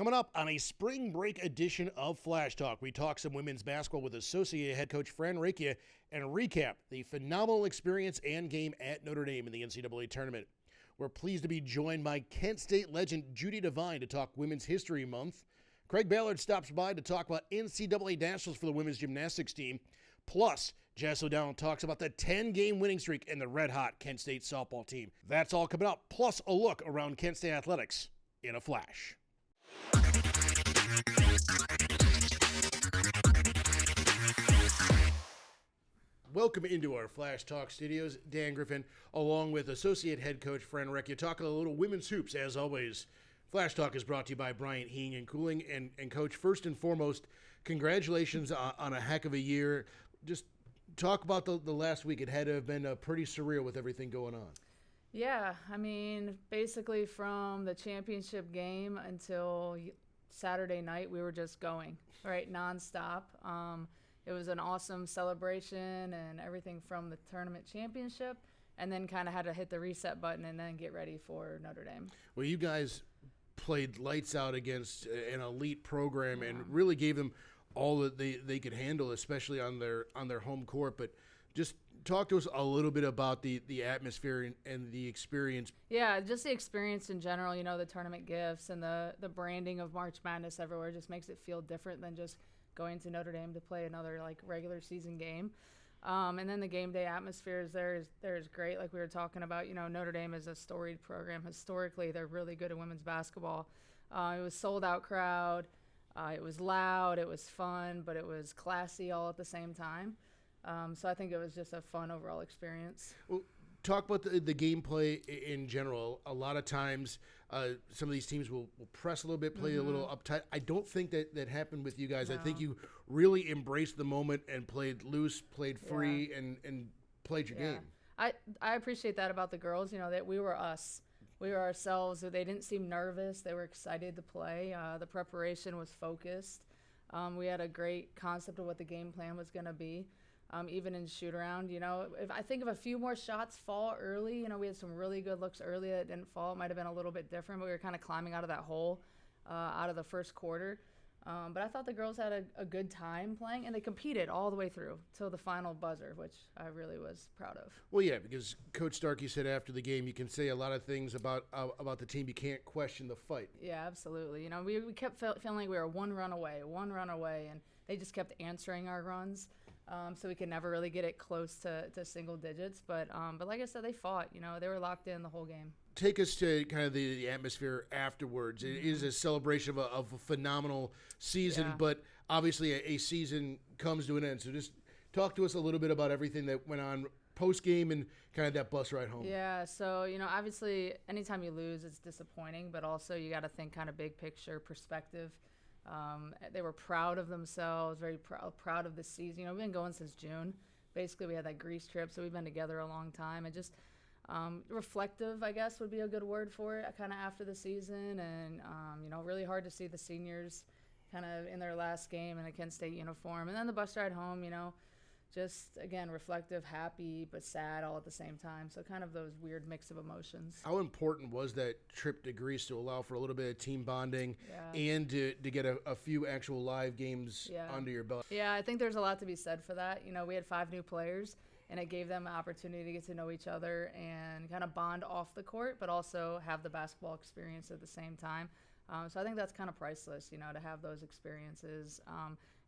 Coming up on a spring break edition of Flashtalk, we talk some women's basketball with Associate Head Coach Fran Recchia and recap the phenomenal experience and game at Notre Dame in the NCAA Tournament. We're pleased to be joined by Kent State legend Judy Devine to talk Women's History Month. Craig Ballard stops by to talk about NCAA Nationals for the women's gymnastics team. Plus, Jess O'Donnell talks about the 10-game winning streak and the red-hot Kent State softball team. That's all coming up, plus a look around Kent State athletics in a flash. Welcome into our Flash Talk studios. Dan Griffin, along with Associate Head Coach Fran Recchia, talking a little women's hoops. As always, Flash Talk is brought to you by Bryant Heating and Cooling. And Coach, first and foremost, congratulations on a heck of a year. Just talk about the last week. It had to have been pretty surreal with everything going on. Yeah, I mean, basically from the championship game until Saturday night, we were just going, right, nonstop. It was an awesome celebration and everything from the tournament championship, and then kind of had to hit the reset button and then get ready for Notre Dame. Well, you guys played lights out against an elite program and really gave them all that they could handle, especially on their home court. But just talk to us a little bit about the atmosphere and the experience. Yeah, just the experience in general, you know, the tournament gifts and the branding of March Madness everywhere just makes it feel different than just going to Notre Dame to play another like regular season game. And then the game day atmosphere is there is great. Like we were talking about, you know, Notre Dame is a storied program. Historically, they're really good at women's basketball. It was sold out crowd. It was loud. It was fun, but it was classy all at the same time. So I think it was just a fun overall experience. Well, talk about the gameplay in general. A lot of times, some of these teams will press a little bit, play a little uptight. I don't think that happened with you guys. No. I think you really embraced the moment and played loose, played free, and played your game. I appreciate that about the girls, you know, that we were us. We were ourselves. They didn't seem nervous. They were excited to play. The preparation was focused. We had a great concept of what the game plan was going to be. Even in shoot-around, you know, if I think if a few more shots fall early, you know, we had some really good looks early that didn't fall. It might have been a little bit different, but we were kind of climbing out of that hole out of the first quarter. But I thought the girls had a good time playing, and they competed all the way through till the final buzzer, which I really was proud of. Well, yeah, because Coach Starkey said after the game, you can say a lot of things about the team. You can't question the fight. Yeah, absolutely. You know, we kept feeling like we were one run away, and they just kept answering our runs. So we could never really get it close to single digits. But like I said, they fought. You know, they were locked in the whole game. Take us to kind of the atmosphere afterwards. It is a celebration of a phenomenal season, but obviously a season comes to an end. So just talk to us a little bit about everything that went on post-game and kind of that bus ride home. Yeah, so, you know, obviously anytime you lose, it's disappointing, but also you got to think kind of big picture perspective. They were proud of themselves, very proud of the season. You know, we've been going since June. Basically, we had that Greece trip, so we've been together a long time. And just reflective, I guess, would be a good word for it, kind of after the season. And, you know, really hard to see the seniors kind of in their last game in a Kent State uniform. And then the bus ride home, you know, just, again, reflective, happy, but sad all at the same time. So kind of those weird mix of emotions. How important was that trip to Greece to allow for a little bit of team bonding and to get a few actual live games under your belt? Yeah, I think there's a lot to be said for that. You know, we had 5 new players, and it gave them an opportunity to get to know each other and kind of bond off the court, but also have the basketball experience at the same time. So I think that's kind of priceless, you know, to have those experiences.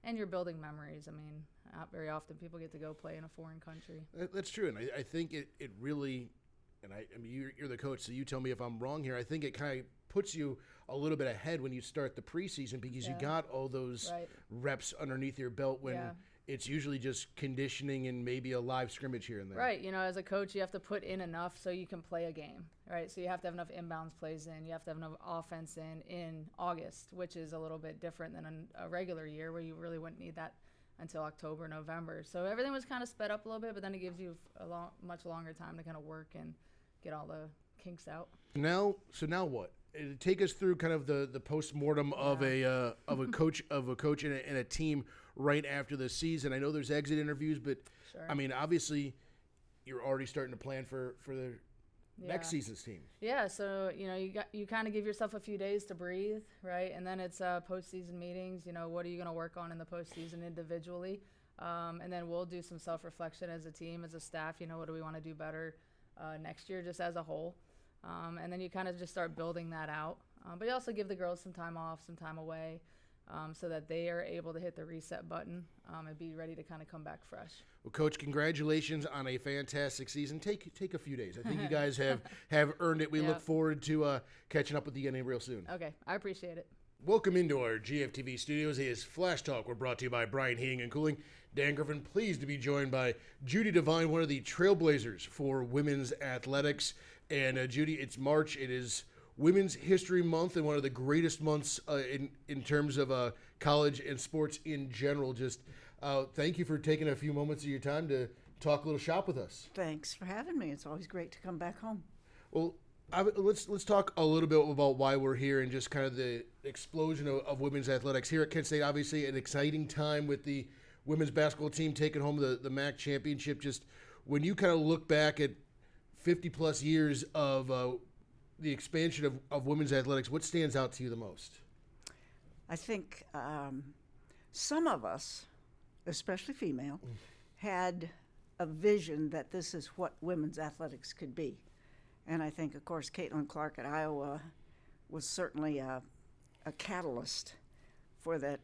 And you're building memories. I mean, not very often people get to go play in a foreign country. That's true. And I think it really, and I mean, you're the coach, so you tell me if I'm wrong here. I think it kind of puts you a little bit ahead when you start the preseason because you got all those reps underneath your belt when it's usually just conditioning and maybe a live scrimmage here and there. Right. You know, as a coach, you have to put in enough so you can play a game, right? So you have to have enough inbounds plays in. You have to have enough offense in August, which is a little bit different than a regular year where you really wouldn't need that until October, November. So everything was kind of sped up a little bit, but then it gives you much longer time to kind of work and get all the kinks out. Now what? Take us through kind of the post-mortem of a coach and a team right after the season. I know there's exit interviews, but I mean, obviously, you're already starting to plan for next season's team? Yeah, so you kind of give yourself a few days to breathe, right? And then it's postseason meetings. What are you going to work on in the postseason individually? And then we'll do some self-reflection as a team, as a staff. What do we want to do better next year, just as a whole? And then you kind of just start building that out. But you also give the girls some time off, some time away, so that they are able to hit the reset button and be ready to kind of come back fresh. Well, Coach, congratulations on a fantastic season. Take a few days. I think you guys have earned it. We look forward to catching up with you again real soon. Okay, I appreciate it. Welcome into our GFTV studios. It is Flash Talk. We're brought to you by Brian Heating and Cooling. Dan Griffin, pleased to be joined by Judy Devine, one of the trailblazers for women's athletics. And Judy, it's March. It is Women's History Month, and one of the greatest months in terms of college and sports in general. Just thank you for taking a few moments of your time to talk a little shop with us. Thanks for having me. It's always great to come back home. Well, let's talk a little bit about why we're here and just kind of the explosion of women's athletics here at Kent State. Obviously, an exciting time with the women's basketball team taking home the MAC championship. Just when you kind of look back at 50-plus years of the expansion of women's athletics, what stands out to you the most? I think some of us, especially female, had a vision that this is what women's athletics could be. And I think, of course, Caitlin Clark at Iowa was certainly a catalyst for that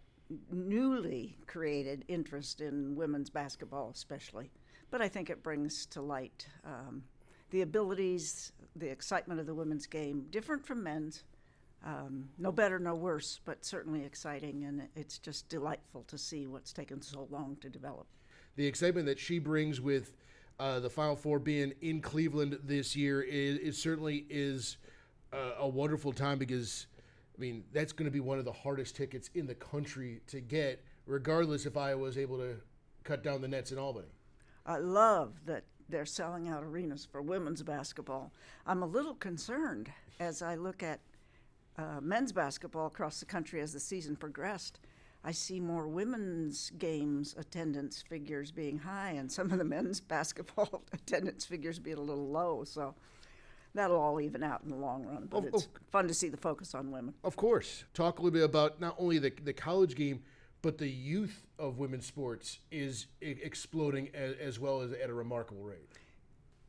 newly created interest in women's basketball especially. But I think it brings to light the abilities, the excitement of the women's game, different from men's. No better, no worse, but certainly exciting, and it's just delightful to see what's taken so long to develop. The excitement that she brings with the Final Four being in Cleveland this year is certainly a wonderful time, because, I mean, that's going to be one of the hardest tickets in the country to get, regardless if Iowa was able to cut down the nets in Albany. I love that they're selling out arenas for women's basketball. I'm a little concerned as I look at men's basketball across the country as the season progressed. I see more women's games attendance figures being high and some of the men's basketball attendance figures being a little low. So that'll all even out in the long run. But it's fun to see the focus on women. Of course. Talk a little bit about not only the college game, but the youth of women's sports is exploding as well as at a remarkable rate.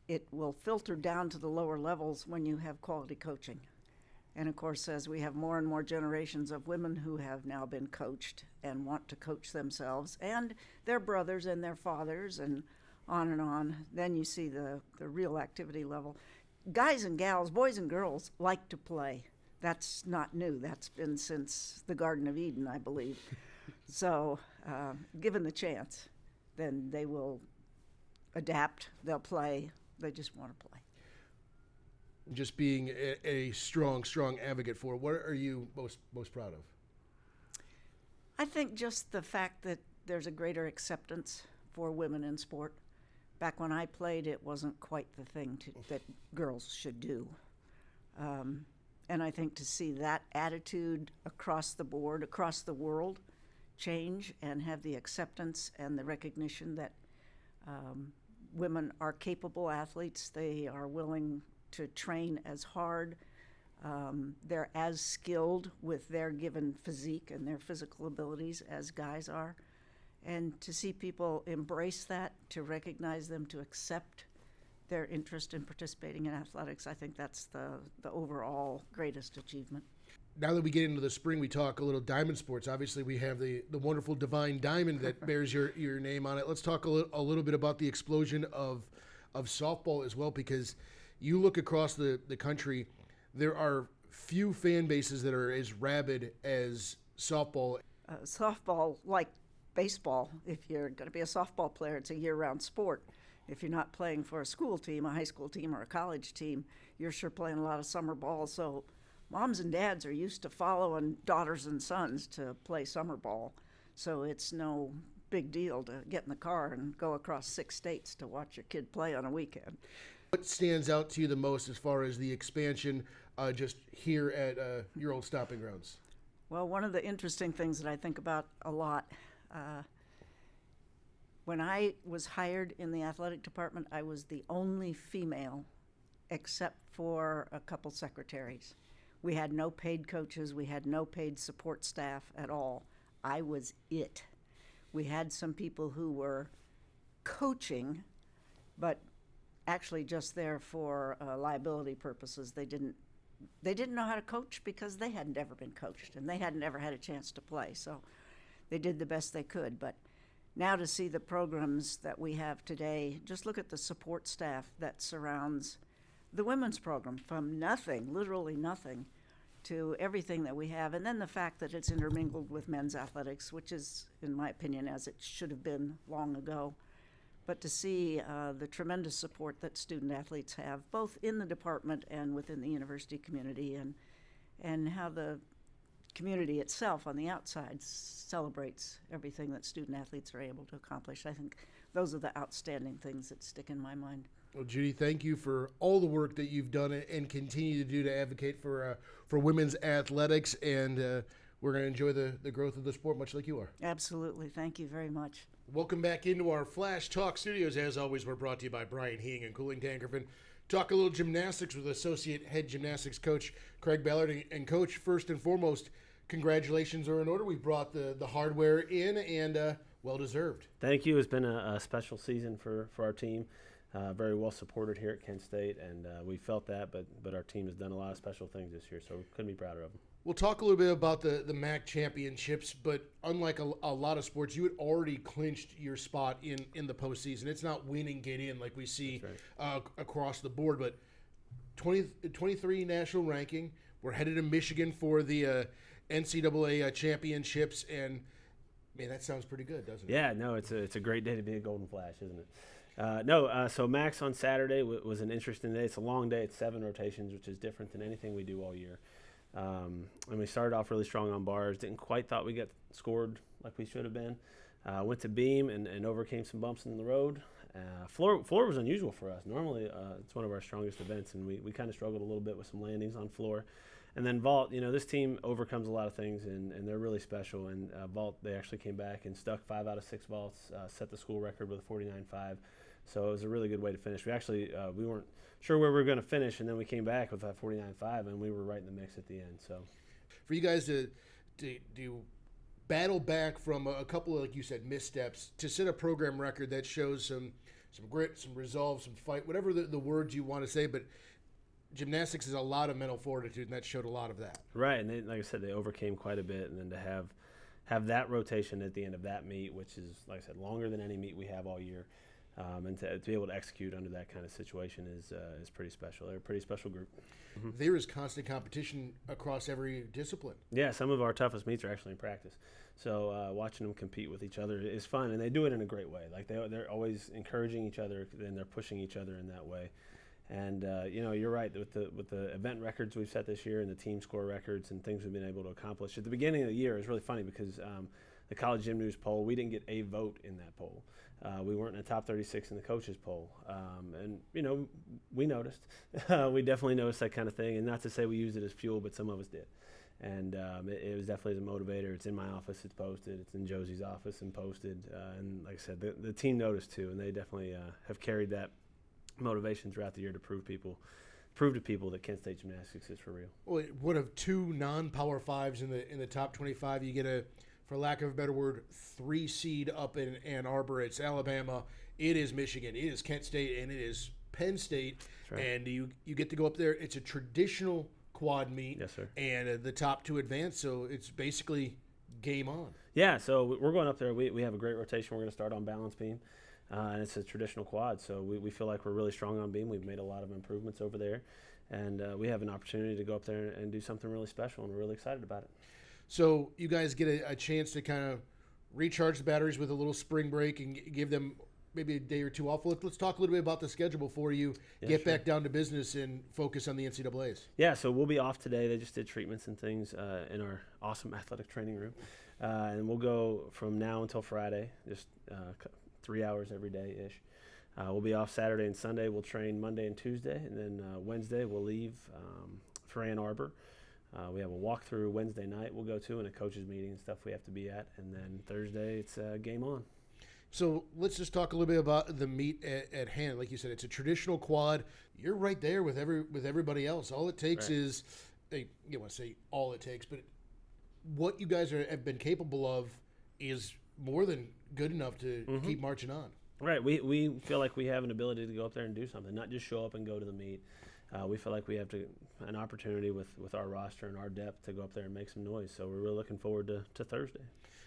It will filter down to the lower levels when you have quality coaching. And of course, as we have more and more generations of women who have now been coached and want to coach themselves and their brothers and their fathers and on, then you see the real activity level. Guys and gals, boys and girls like to play. That's not new. That's been since the Garden of Eden, I believe. So given the chance, then they will adapt, they'll play, they just want to play. Just being a strong advocate for, what are you most proud of? I think just the fact that there's a greater acceptance for women in sport. Back when I played, it wasn't quite the thing that girls should do. And I think to see that attitude across the board, across the world, change and have the acceptance and the recognition that women are capable athletes. They are willing to train as hard. They're as skilled with their given physique and their physical abilities as guys are. And to see people embrace that, to recognize them, to accept their interest in participating in athletics, I think that's the overall greatest achievement. Now that we get into the spring, we talk a little diamond sports. Obviously, we have the wonderful Divine Diamond that bears your name on it. Let's talk a little bit about the explosion of softball as well, because you look across the country, there are few fan bases that are as rabid as softball. Softball, like baseball, if you're going to be a softball player, it's a year-round sport. If you're not playing for a school team, a high school team, or a college team, you're sure playing a lot of summer ball. So moms and dads are used to following daughters and sons to play summer ball. So it's no big deal to get in the car and go across 6 states to watch your kid play on a weekend. What stands out to you the most as far as the expansion just here at your old stomping grounds? Well, one of the interesting things that I think about a lot, when I was hired in the athletic department, I was the only female except for a couple secretaries. We had no paid coaches. We had no paid support staff at all. I was it. We had some people who were coaching, but actually just there for liability purposes. They didn't know how to coach because they hadn't ever been coached and they hadn't ever had a chance to play. So they did the best they could. But now to see the programs that we have today, just look at the support staff that surrounds the women's program, from nothing, literally nothing, to everything that we have. And then the fact that it's intermingled with men's athletics, which is, in my opinion, as it should have been long ago. But to see the tremendous support that student athletes have, both in the department and within the university community, and how the community itself on the outside celebrates everything that student athletes are able to accomplish. I think those are the outstanding things that stick in my mind. Well, Judy, thank you for all the work that you've done and continue to do to advocate for women's athletics, and we're going to enjoy the growth of the sport much like you are. Absolutely. Thank you very much. Welcome back into our Flash Talk studios. As always, we're brought to you by Brian Heing and Cooling Tankerville. Talk a little gymnastics with Associate Head Gymnastics Coach Craig Ballard. And Coach, first and foremost, congratulations are in order. We brought the hardware in, and well-deserved. Thank you. It's been a special season for our team. Very well supported here at Kent State, and we felt that, but our team has done a lot of special things this year, so we couldn't be prouder of them. We'll talk a little bit about the MAC championships, but unlike a lot of sports, you had already clinched your spot in the postseason. It's not win and get in like we see across the board, but 23 national ranking. We're headed to Michigan for the NCAA championships, and man, that sounds pretty good, doesn't it? Yeah, no, it's a great day to be a Golden Flash, isn't it? So Max on Saturday was an interesting day. It's a long day. It's 7 rotations, which is different than anything we do all year. And we started off really strong on bars. Didn't quite thought we got scored like we should have been. Went to beam and overcame some bumps in the road. Floor was unusual for us. Normally, it's one of our strongest events, and we kind of struggled a little bit with some landings on floor. And then vault, this team overcomes a lot of things, and they're really special. And vault, they actually came back and stuck 5 out of 6 vaults, set the school record with a 49.5. So it was a really good way to finish. We actually we weren't sure where we were going to finish, and then we came back with that 49.5, and we were right in the mix at the end. So for you guys to battle back from a couple of, like you said, missteps to set a program record that shows some grit, some resolve, some fight, whatever the words you want to say, but gymnastics is a lot of mental fortitude, and that showed a lot of that. Right, and they, like I said, they overcame quite a bit, and then to have that rotation at the end of that meet, which is, like I said, longer than any meet we have all year, and to be able to execute under that kind of situation is pretty special. They're a pretty special group. Mm-hmm. There is constant competition across every discipline. Yeah, some of our toughest meets are actually in practice. So watching them compete with each other is fun, and they do it in a great way. Like they're always encouraging each other, and they're pushing each other in that way. And you're right, with the event records we've set this year and the team score records and things we've been able to accomplish. At the beginning of the year, it was really funny because the College Gym News poll, we didn't get a vote in that poll. We weren't in the top 36 in the coaches poll. And we noticed. We definitely noticed that kind of thing. And not to say we used it as fuel, but some of us did. And it was definitely as a motivator. It's in my office. It's posted. It's in Josie's office and posted. And like I said, the team noticed too, and they definitely have carried that motivation throughout the year to prove to people that Kent State Gymnastics is for real. Well, one of 2 non-Power 5s in the top 25. You get for lack of a better word, 3 seed up in Ann Arbor. It's Alabama. It is Michigan. It is Kent State, and it is Penn State. Right. And you get to go up there. It's a traditional quad meet. Yes, sir. And the top 2 advance, so it's basically game on. Yeah, so we're going up there. We have a great rotation. We're going to start on balance beam. And it's a traditional quad, so we feel like we're really strong on beam. We've made a lot of improvements over there, and we have an opportunity to go up there and do something really special, and we're really excited about it. So you guys get a chance to kind of recharge the batteries with a little spring break and give them maybe a day or 2 off. Let's talk a little bit about the schedule before you get back down to business and focus on the NCAAs. Yeah, so we'll be off today. They just did treatments and things in our awesome athletic training room, and we'll go from now until Friday, just 3 hours every day-ish. We'll be off Saturday and Sunday. We'll train Monday and Tuesday, and then Wednesday we'll leave for Ann Arbor. We have a walkthrough Wednesday night we'll go to, and a coaches meeting and stuff we have to be at. And then Thursday it's game on. So let's just talk a little bit about the meet at hand. Like you said, it's a traditional quad. You're right there with everybody else. All it takes Right. is, you want to say all it takes, but what you guys have been capable of is more than good enough to keep marching on. Right. We feel like we have an ability to go up there and do something, not just show up and go to the meet. We feel like we have an opportunity with our roster and our depth to go up there and make some noise. So we're really looking forward to Thursday.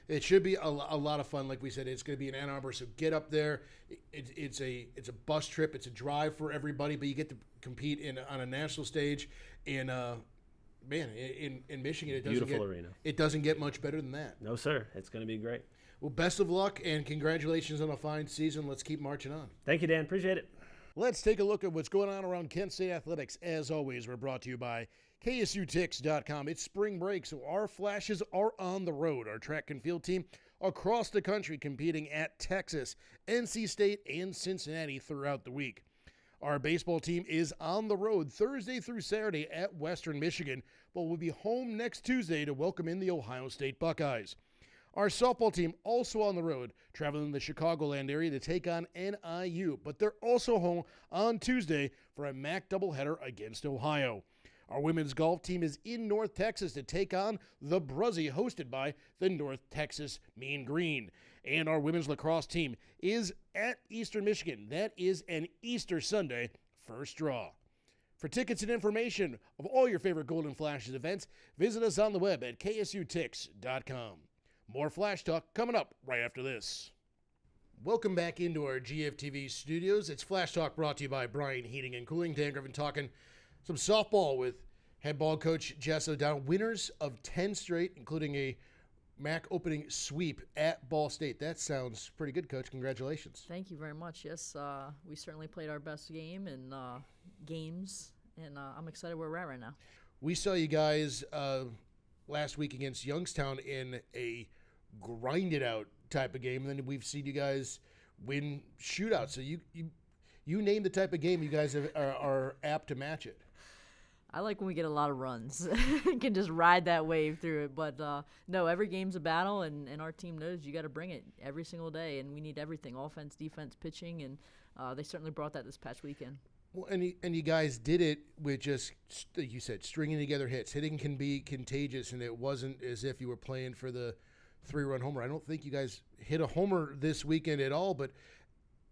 It should be a lot of fun. Like we said, it's going to be in Ann Arbor, so get up there. It's a bus trip. It's a drive for everybody, but you get to compete on a national stage in in Michigan. Beautiful arena. It doesn't get much better than that. No, sir. It's going to be great. Well, best of luck and congratulations on a fine season. Let's keep marching on. Thank you, Dan. Appreciate it. Let's take a look at what's going on around Kent State athletics. As always, we're brought to you by KSUTix.com. It's spring break, so our Flashes are on the road. Our track and field team across the country competing at Texas, NC State, and Cincinnati throughout the week. Our baseball team is on the road Thursday through Saturday at Western Michigan, but will be home next Tuesday to welcome in the Ohio State Buckeyes. Our softball team also on the road, traveling the Chicagoland area to take on NIU, but they're also home on Tuesday for a MAC doubleheader against Ohio. Our women's golf team is in North Texas to take on the Bruzzy, hosted by the North Texas Mean Green. And our women's lacrosse team is at Eastern Michigan. That is an Easter Sunday first draw. For tickets and information of all your favorite Golden Flashes events, visit us on the web at ksutix.com. More Flash Talk coming up right after this. Welcome back into our GFTV studios. It's Flash Talk brought to you by Bryan Heating and Cooling. Dan Griffin talking some softball with head ball coach Jess O'Donnell. Winners of 10 straight, including a MAC opening sweep at Ball State. That sounds pretty good, Coach. Congratulations. Thank you very much. Yes, we certainly played our best game and games, and I'm excited where we're at right now. We saw you guys last week against Youngstown in a grinded-out type of game, and then we've seen you guys win shootouts. So you name the type of game you guys are apt to match it. I like when we get a lot of runs. Can just ride that wave through it. But, no, every game's a battle, and our team knows you got to bring it every single day, and we need everything, offense, defense, pitching, and they certainly brought that this past weekend. Well, and you guys did it with just, like you said, stringing together hits. Hitting can be contagious, and it wasn't as if you were playing for the 3-run homer. I don't think you guys hit a homer this weekend at all, but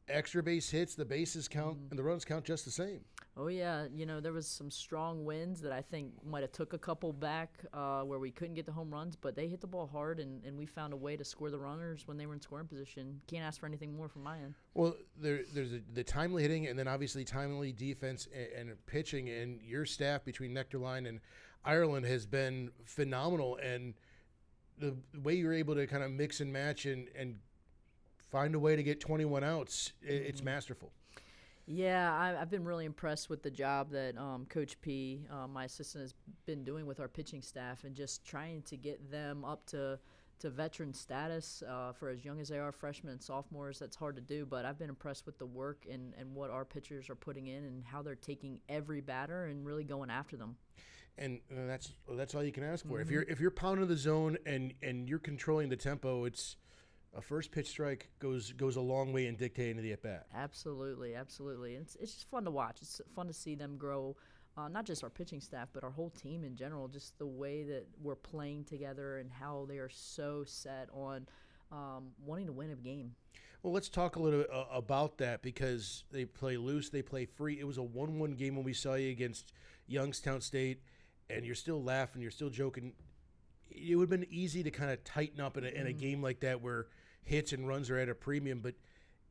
extra base hits, the bases count, and the runs count just the same. Oh, yeah. You know, there was some strong winds that I think might have took a couple back where we couldn't get the home runs, but they hit the ball hard, and we found a way to score the runners when they were in scoring position. Can't ask for anything more from my end. Well, there's the timely hitting and then obviously timely defense and pitching, and your staff between Nectarline and Ireland has been phenomenal, and the way you're able to kind of mix and match and find a way to get 21 outs, it's masterful. Yeah, I've been really impressed with the job that Coach P, my assistant, has been doing with our pitching staff and just trying to get them up to veteran status for as young as they are, freshmen and sophomores. That's hard to do, but I've been impressed with the work and what our pitchers are putting in and how they're taking every batter and really going after them. And that's all you can ask for. If you're pounding the zone and you're controlling the tempo, it's a first pitch strike goes a long way in dictating the at bat. Absolutely. It's just fun to watch. It's fun to see them grow, not just our pitching staff, but our whole team in general. Just the way that we're playing together and how they are so set on wanting to win a game. Well, let's talk a little bit about that because they play loose, they play free. It was a 1-1 game when we saw you against Youngstown State, and you're still laughing, you're still joking. It would have been easy to kind of tighten up in a game like that where hits and runs are at a premium, but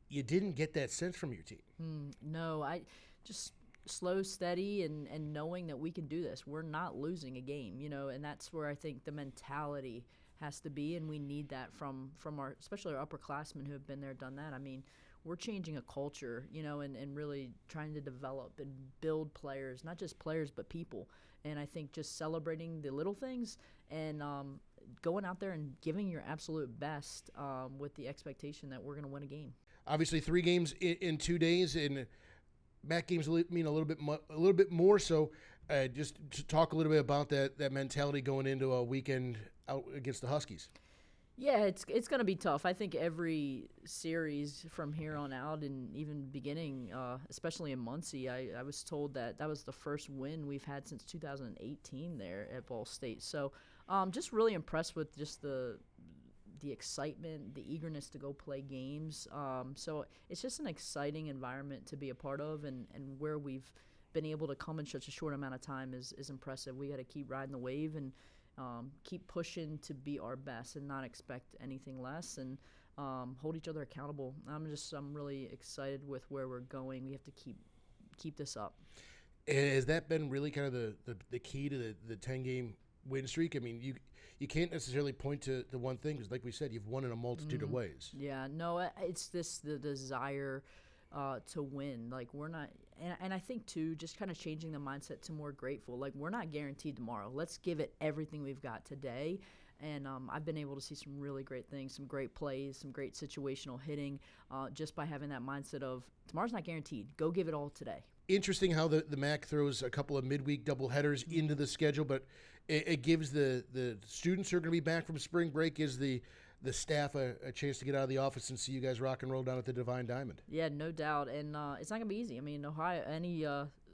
you didn't get that sense from your team. No, I just slow, steady, and knowing that we can do this. We're not losing a game, and that's where I think the mentality has to be, and we need that from our, especially our upperclassmen who have been there, done that. I mean, we're changing a culture, and really trying to develop and build players, not just players, but people. And I think just celebrating the little things and going out there and giving your absolute best with the expectation that we're going to win a game. Obviously, 3 games in 2 days, and MAC games mean a little bit more. So, just to talk a little bit about that mentality going into a weekend out against the Huskies. Yeah, it's going to be tough. I think every series from here on out, and even beginning, especially in Muncie, I was told that was the first win we've had since 2018 there at Ball State. So just really impressed with just the excitement, the eagerness to go play games. So it's just an exciting environment to be a part of, and where we've been able to come in such a short amount of time is impressive. We got to keep riding the wave and keep pushing to be our best and not expect anything less, and hold each other accountable. I'm really excited with where we're going. We have to keep this up. And has that been really kind of the key to the 10-game win streak? I mean, you can't necessarily point to the one thing, because like we said, you've won in a multitude of ways. Yeah, no, it's the desire to win. Like, we're not, and I think too, just kind of changing the mindset to more grateful. Like, we're not guaranteed tomorrow. Let's give it everything we've got today. And I've been able to see some really great things, some great plays, some great situational hitting, just by having that mindset of tomorrow's not guaranteed. Go give it all today. Interesting how the MAC throws a couple of midweek doubleheaders into the schedule, but it gives the students who are going to be back from spring break, gives the staff a chance to get out of the office and see you guys rock and roll down at the Devine Diamond. Yeah, no doubt, and it's not going to be easy. I mean, Ohio, any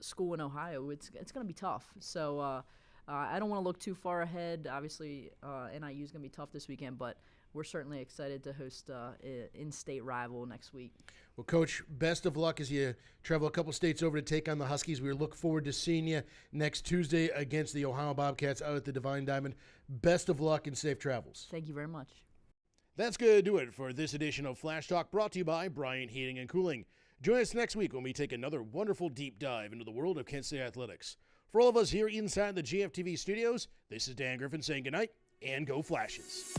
school in Ohio, it's going to be tough. So I don't want to look too far ahead. Obviously, NIU is going to be tough this weekend, but we're certainly excited to host an in-state rival next week. Well, Coach, best of luck as you travel a couple states over to take on the Huskies. We look forward to seeing you next Tuesday against the Ohio Bobcats out at the Devine Diamond. Best of luck and safe travels. Thank you very much. That's going to do it for this edition of Flash Talk, brought to you by Bryant Heating and Cooling. Join us next week when we take another wonderful deep dive into the world of Kent State athletics. For all of us here inside the GFTV studios, this is Dan Griffin saying goodnight and go Flashes.